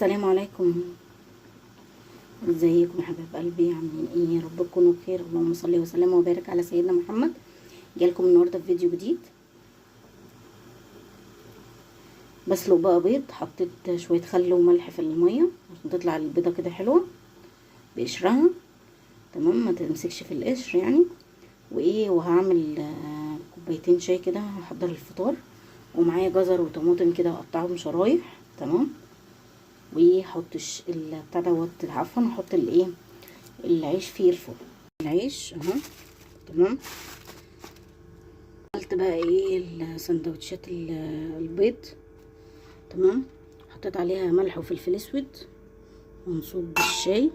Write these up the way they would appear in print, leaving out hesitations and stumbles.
السلام عليكم. ازيكم يا حبايب قلبي؟ عاملين ايه؟ يا رب تكونوا بخير. اللهم صل وسلم وبارك على سيدنا محمد. جالكم النهارده في فيديو جديد. بسلق بقى بيض، حطيت شويه خل وملح في الميه عشان تطلع البيضه كده حلوه بقشرها، تمام، ما تمسكش في القشر يعني. وهعمل كوبايتين شاي كده، هحضر الفطار، ومعايا جزر وطماطم كده اقطعهم شرايح، تمام. وهحط بتاع دوت، عفوا هحط العيش فيه الفرن. العيش اهو، تمام. عملت بقى السندوتشات البيض، تمام. حطيت عليها ملح وفلفل اسود ونصوب بالشاي.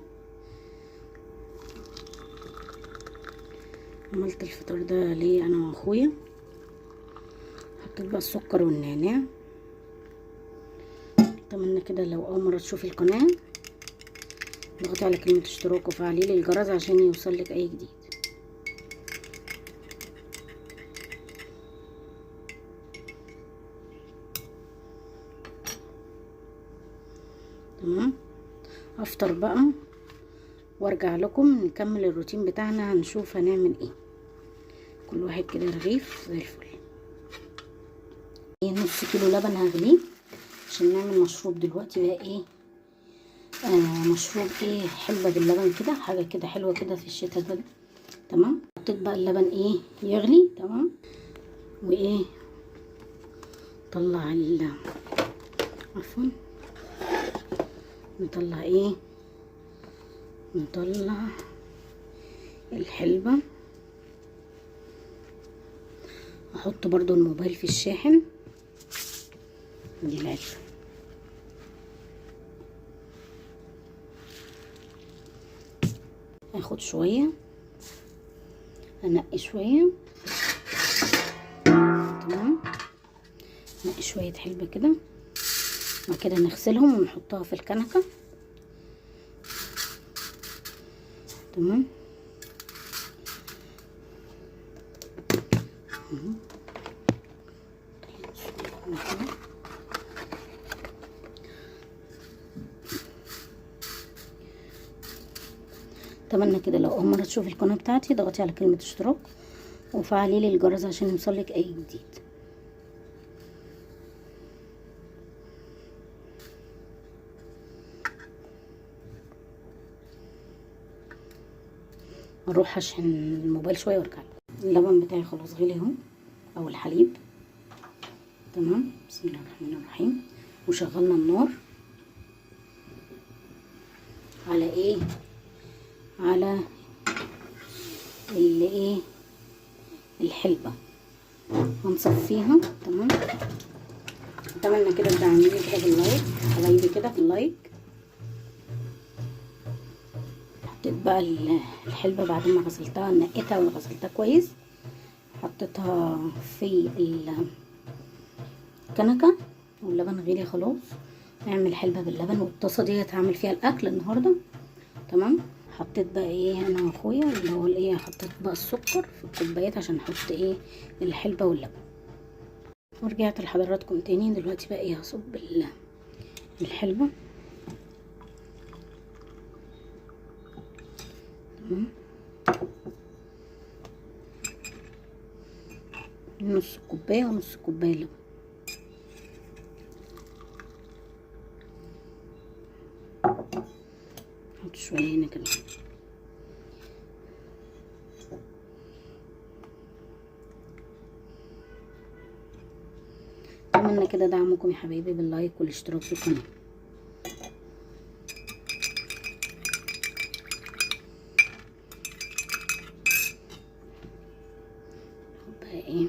عملت الفطار ده ليه انا واخويا. حطيت بقى السكر والنعناع. اتمنى كده لو اول مره تشوفي القناه اضغطي على كلمه اشتراك وفعلي لي الجرس عشان يوصلك اي جديد. تمام. افطر بقى وارجع لكم نكمل الروتين بتاعنا، هنشوف هنعمل ايه. كل واحد كده رغيف زي الفل. نص كيلو لبن هغليه عشان نعمل مشروب دلوقتي بقى مشروب حلبة باللبن كده، حاجة كده حلوة كده في الشتاء ده، تمام. حطيت بقى اللبن يغلي، تمام. طلع عفوا نطلع الحلبة. احط برضو الموبايل في الشاحن. دي العلبة. اخد شوية، انقي شوية، تمام. انقي شوية حلبة كده، وبعد كده نغسلهم ونحطها في الكنكة، تمام. اتمنى كده لو اول مره تشوفي القناه بتاعتي ضغطي على كلمه اشتراك وفعلي لي الجرس عشان يوصلك اي جديد. اروح عشان الموبايل شويه وارجع. اللبن بتاعي خلاص غلي اهو، او الحليب، تمام. بسم الله الرحمن الرحيم. وشغلنا النار على على الحلبة، هنصفيها، تمام. اتمنى كده تدعميني كده باللايك حبايبي، كده في اللايك. حطيت بقى الحلبة بعد ما غسلتها، نقيتها وغسلتها كويس، حطيتها في الكنكة، واللبن غلي خلاص. نعمل حلبة باللبن، والطاسة ديت هعمل فيها الاكل النهارده، تمام. حطيت بقى انا واخويا اللي هو حطيت بقى السكر في الكوبايات عشان احط الحلبة واللبن. ورجعت لحضراتكم تاني. دلوقتي بقى هصب الحلبة، تمام. نص كوباية ونص كوباية لبن. نحط شوية هنا كده. اتمنى كده دعمكم يا حبايبي باللايك والاشتراك في القناة. بقى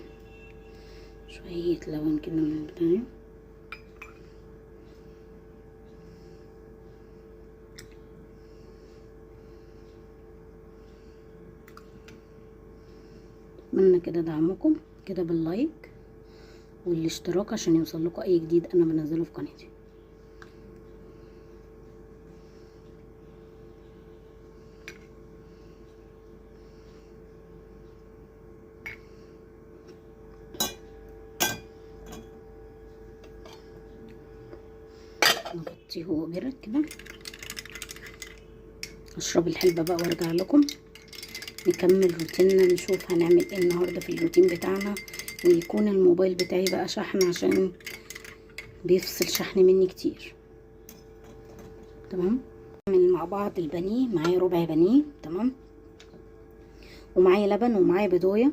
شوية لبن كده من بتاعي. اتمنى كده دعمكم كده باللايك والاشتراك عشان يوصل لكم اي جديد انا بنزله في قناتي. اغطيه وهو بيرد كده. اشرب الحلبة بقى وارجع لكم نكمل روتيننا، نشوف هنعمل ايه النهارده في الروتين بتاعنا، ويكون الموبايل بتاعي بقى شحن عشان بيفصل شحن مني كتير. تمام. نعمل مع بعض البانيه. معايا ربع بانيه. تمام. ومعايا لبن ومعايا بيضايه.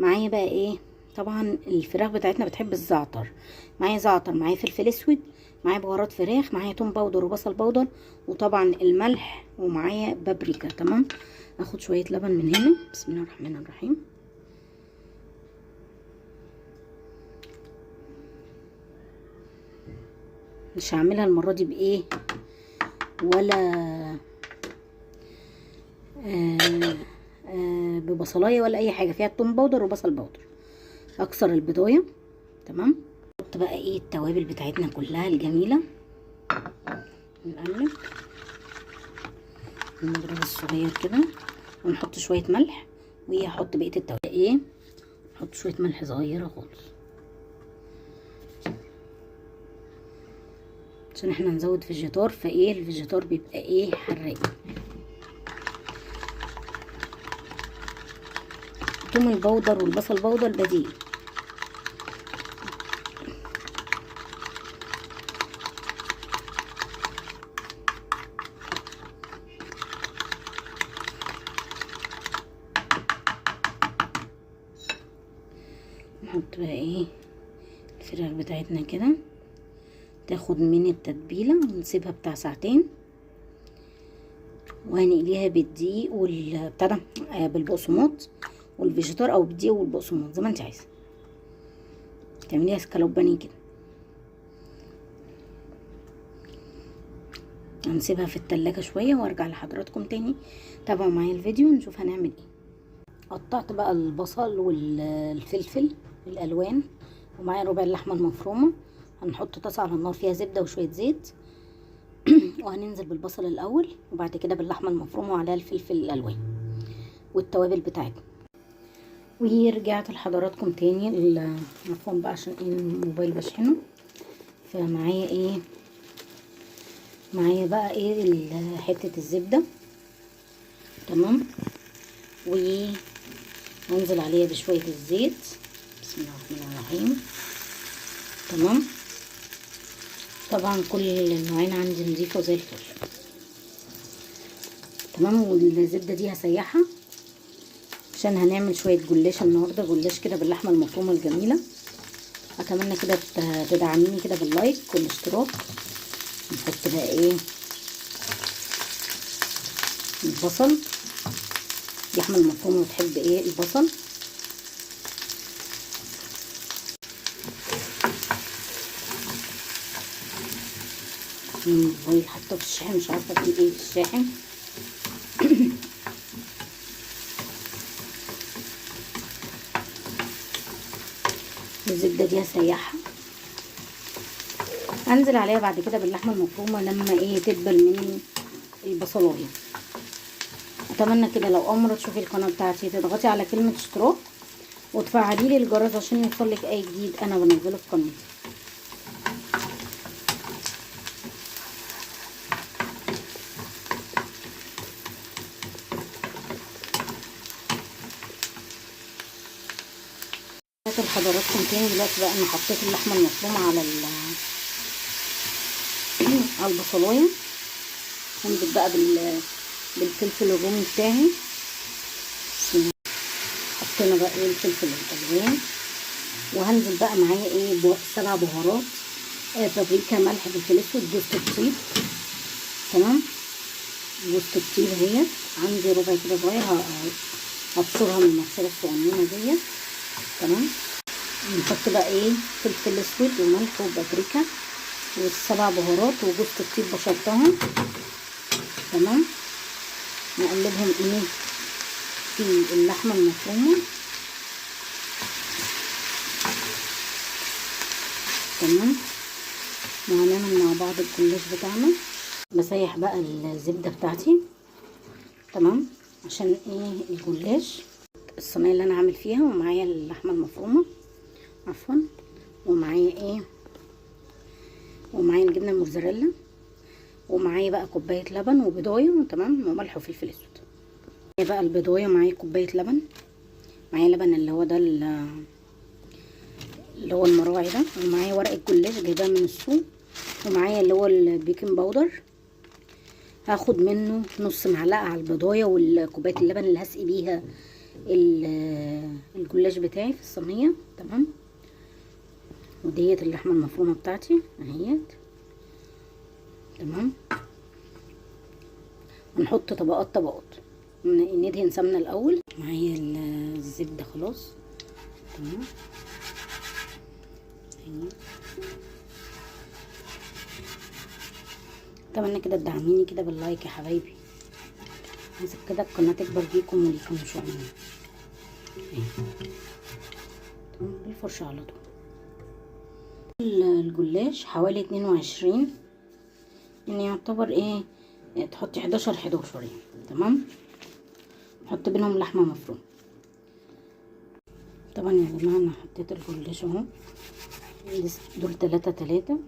معايا بقى ايه، طبعا الفراخ بتاعتنا بتحب الزعتر. معايا زعتر، معايا فلفل اسود، معايا بهارات فراخ، معايا توم باودر وبصل باودر، وطبعا الملح، ومعايا بابريكا. تمام. اخد شويه لبن من هنا. بسم الله الرحمن الرحيم. مش هعملها المره دي بايه ولا ببصلايه ولا اي حاجه، فيها توم باودر وبصل باودر. اكسر البيضايه. تمام. نحط بقى ايه التوابل بتاعتنا كلها الجميله. نقلب المضرب الصغير كده، ونحط شويه ملح، وهحط بقيه التوابل ايه، نحط شويه ملح صغيره خالص عشان احنا نزود فيجيتار، فايه الفيجيتار بيبقى ايه حراق. الثوم البودر والبصل البودر بديل. نحط بقى ايه الفراخ بتاعتنا كده، تاخد من التتبيله ونسيبها بتاع ساعتين، وهنقليها بالدقيق والبتاع ده بالبقسماط والفيجيتار، او بالدقيق والبقسماط زي ما انت عايزه. تعمليها سكالوب بانيه كده. هنسيبها في التلاجة شويه وارجع لحضراتكم تاني. تابعوا معايا الفيديو نشوف هنعمل ايه. قطعت بقى البصل والفلفل الالوان، ومعايا ربع اللحمه المفرومه. هنحط طاسه على النار فيها زبده وشويه زيت وهننزل بالبصل الاول، وبعد كده باللحمه المفرومه وعليها الفلفل الالوان والتوابل بتاعتنا. ورجعت لحضراتكم تاني. عفوا بقى عشان ايه الموبايل بشحنه. فمعايا ايه، معايا بقى ايه حته الزبده. تمام. وانزل عليها بشويه الزيت. بسم الله الرحمن الرحيم. تمام. طبعا كل النوعين عندي نضيفه زي الفل. تمام. والزبده دي هسيحها عشان هنعمل شويه جلاش النهارده، جلاش كده باللحمه المفرومه الجميله. اتمنى كده تدعميني كده باللايك والاشتراك. نحط بقى ايه البصل. اللحمه المفرومه بتحب ايه البصل. الموبايل حاطه في الشاحن، مش عارفه في ايه في الشاحن. الزبده دي هسيحها، انزل عليها بعد كده باللحمه المفرومه لما ايه تدبل من البصلايه. اتمنى كده لو اول مره تشوفي القناه بتاعتي تضغطي على كلمه اشتراك وتفعلي لي الجرس عشان يوصلك اي جديد انا بنزله في قناتي. لحضراتكم تاني. دلوقتي بقى انا حطيت اللحمه المفرومه على على البصلايه. هنزل بقى بالفلفل الرومي بتاعي. حطينا بقى ايه الفلفل الالوان، وهنزل بقى معايا ايه 7 بهارات. بابريكا، ملح، فلفل اسود، جوز الطيب. تمام. جوز الطيب اهي عندي ربع كده صغير، هبشرها من المغسله الصغنونه ديت. تمام. نحط بقى ايه فلفل اسود وملح وبابريكا وال7 بهارات وجوز الطيب بشرتهم. تمام. نقلبهم ايه في اللحمه المفرومه. تمام. وهنعمل مع بعض الجلاش بتاعنا. بسيح بقى الزبده بتاعتي. تمام. عشان ايه الجلاش الصينيه اللي انا عامل فيها، ومعايا اللحمه المفرومه عفوا، ومعايا ايه ومعايا الجبنه الموتزاريلا. ومعايا بقى كوبايه لبن وبيضايه تمام وملح وفلفل اسود. بقى البيضايه معايا كوبايه لبن، معايا لبن اللي هو ده اللي هو المراعي ده، ومعايا ورقه جلاش جايباه من السوق، ومعايا اللي هو البيكنج باودر. هاخد منه نص معلقه على البيضايه والكوبايه اللبن اللي هسقي بيها الجلاش بتاعي في الصينيه تمام. وديت اللحمه المفرومه بتاعتي اهيت تمام. هنحط طبقات ندهن سمنه الاول. معايا الزبده خلاص تمام. اتمنى كده تدعميني كده باللايك يا حبايبي، عايزه كده القناه تكبر بيكم وليكم ان شاء الله. تمام بالفرشه على طول. الجلاش حوالي 22 يعني يعتبر ايه، تحطي 11 يعني تمام. نحط بينهم لحمه مفرومه. طبعا يا جماعه انا حطيت الجلاش اهو، دول 3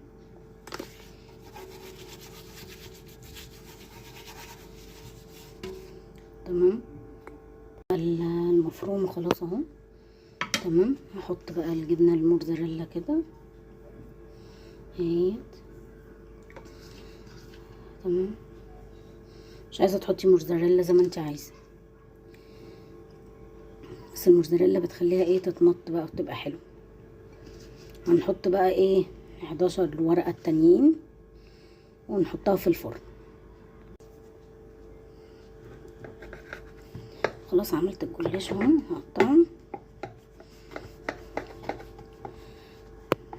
تمام. المفروم خلاص اهو تمام. هحط بقى الجبنه الموتزاريلا كده اهيت تمام. مش عايزه تحطي موتزاريلا زي ما انت عايزه، بس الموتزاريلا بتخليها ايه تتمط بقى وتبقى حلو. هنحط بقى ايه 11 ورقه التانيين ونحطها في الفرن. خلاص عملت الجلاش اهو، هقطعه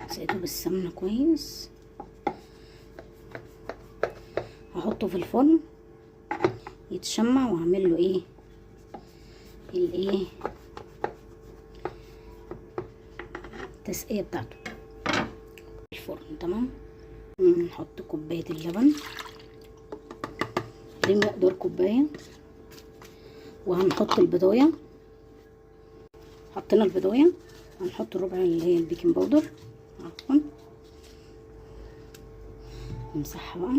سقيته بالسمنه كويس، هحطه في الفرن يتشمع واعمل له ايه التسقيه بتاعته في الفرن تمام. نحط كوبايه اللبن دي مقدار كوبايه، وهنحط البضايه. حطينا البضايه، هنحط ربع اللي هي البيكنج باودر عفوا، نمسحها بقى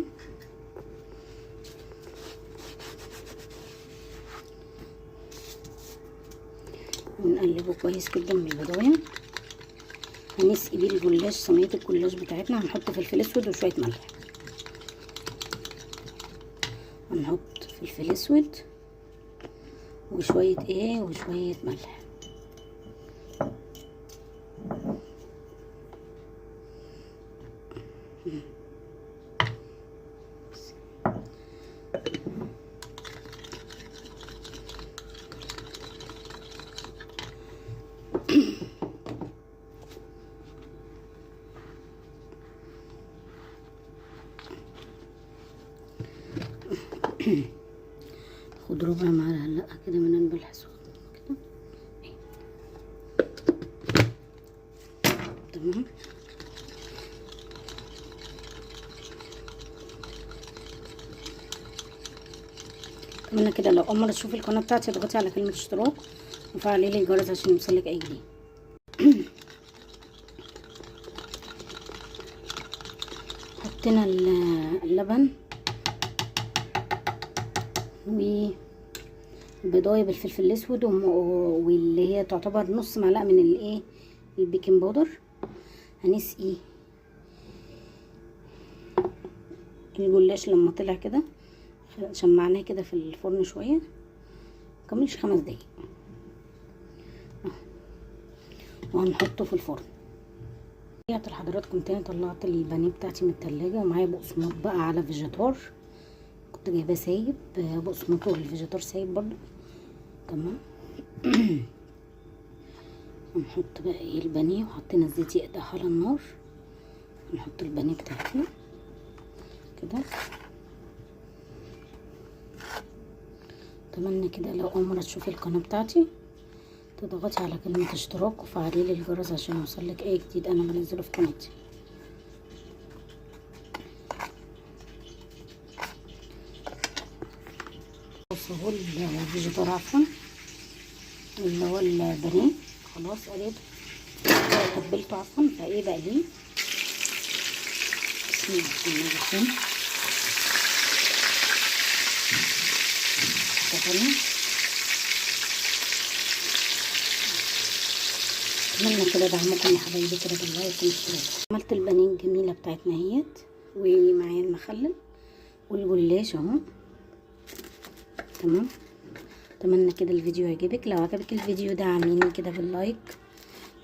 ونقلبه كويس جدا بالبضايه. هنسقي بيه الجلاش، صينيه الجلاش بتاعتنا. هنحط فلفل اسود وشويه ملح، هنحط فلفل اسود وشويه وشويه ملح. خد ربع معلقه كده من الملح السخن كده تمام. اتمنى كده لو اول مره تشوفي القناه بتاعتي اضغطي على كلمه اشتراك وفعلي لي الجرس عشان يوصلك اي جديد. حطينا اللبن والبيضايه بالفلفل الاسود واللي هي تعتبر نص معلقه من البيكنج باودر. هنسقي الجلاش لما طلع كده، شمعناه كده في الفرن شويه، مكملش 5 دقايق، وهنحطه في الفرن. رجعت لحضراتكم تاني، طلعت البانيه بتاعتي من التلاجة، ومعايا بقسماط بقى على فيجيتار، كنت جايباه سايب بقسماط والفيجيتار سايب برضو تمام. هنحط بقى البانيه، وحطينا الزيت يقدح على النار. هنحط البانيه بتاعتي كده. اتمنى كده لو اول مره تشوفي القناه بتاعتي تضغطي على كلمه اشتراك وفعلي لي الجرس عشان يوصلك اي جديد انا بنزله في قناتي. بص اهو الفيجيتار عفوا اللي هو البانيه خلاص قليته تبلته عفوا بقليه. بسم الله الرحمن الرحيم. تانية. اتمنى كده دعمكم يا حبايبي كده باللايك والاشتراك. عملت البانيه الجميله بتاعتنا اهيت، ومعايا المخلل والجلاش اهو. تمام. اتمنى كده الفيديو يعجبك. لو عجبك الفيديو دعميني كده باللايك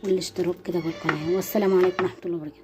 والاشتراك كده بالقناه. والسلام عليكم ورحمه الله وبركاته.